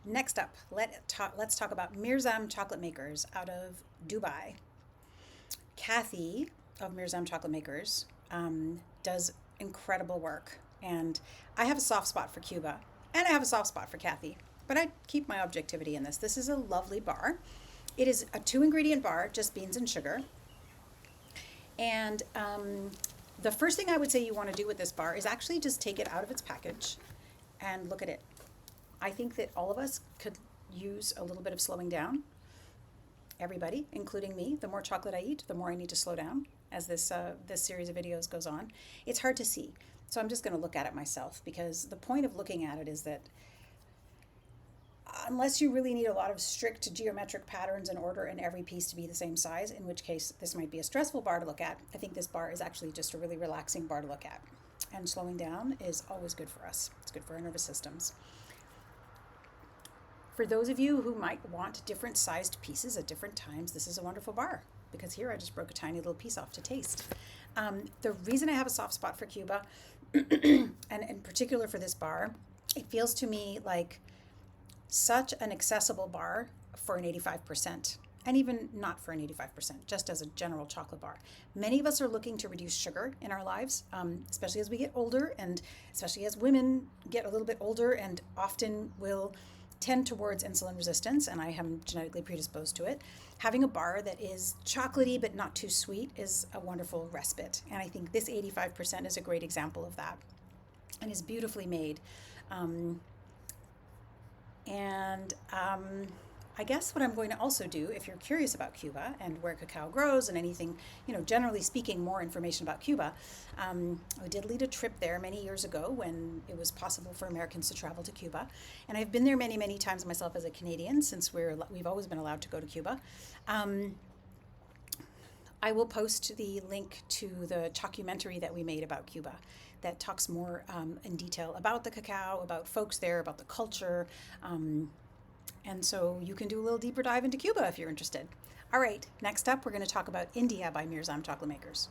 Next up, let's talk about Mirzam Chocolate Makers out of Dubai. Kathy of Mirzam Chocolate Makers does incredible work, and I have a soft spot for Cuba, and I have a soft spot for Kathy, but I keep my objectivity in this. This is a lovely bar. It is a two-ingredient bar, just beans and sugar, and the first thing I would say you want to do with this bar is actually just take it out of its package and look at it. I think that all of us could use a little bit of slowing down. Everybody, including me. The more chocolate I eat, the more I need to slow down as this series of videos goes on. It's hard to see, so I'm just going to look at it myself, because the point of looking at it is that unless you really need a lot of strict geometric patterns in order in every piece to be the same size, in which case this might be a stressful bar to look at, I think this bar is actually just a really relaxing bar to look at. And slowing down is always good for us. It's good for our nervous systems. For those of you who might want different sized pieces at different times, this is a wonderful bar, because here I just broke a tiny little piece off to taste. The reason I have a soft spot for Cuba, and in particular for this bar, it feels to me like such an accessible bar for an 85%, and even not for an 85%, just as a general chocolate bar. Many of us are looking to reduce sugar in our lives, especially as we get older, and especially as women get a little bit older and often will tend towards insulin resistance, and I am genetically predisposed to it. Having a bar that is chocolatey but not too sweet is a wonderful respite, and I think this 85% is a great example of that, and is beautifully made. And I guess what I'm going to also do, if you're curious about Cuba and where cacao grows and anything, generally speaking, more information about Cuba, I did lead a trip there many years ago when it was possible for Americans to travel to Cuba. And I've been there many, many times myself as a Canadian, since we've always been allowed to go to Cuba. I will post the link to the documentary that we made about Cuba that talks more in detail about the cacao, about folks there, about the culture. And so you can do a little deeper dive into Cuba if you're interested. All right, next up, we're going to talk about India by Mirzam Chocolate Makers.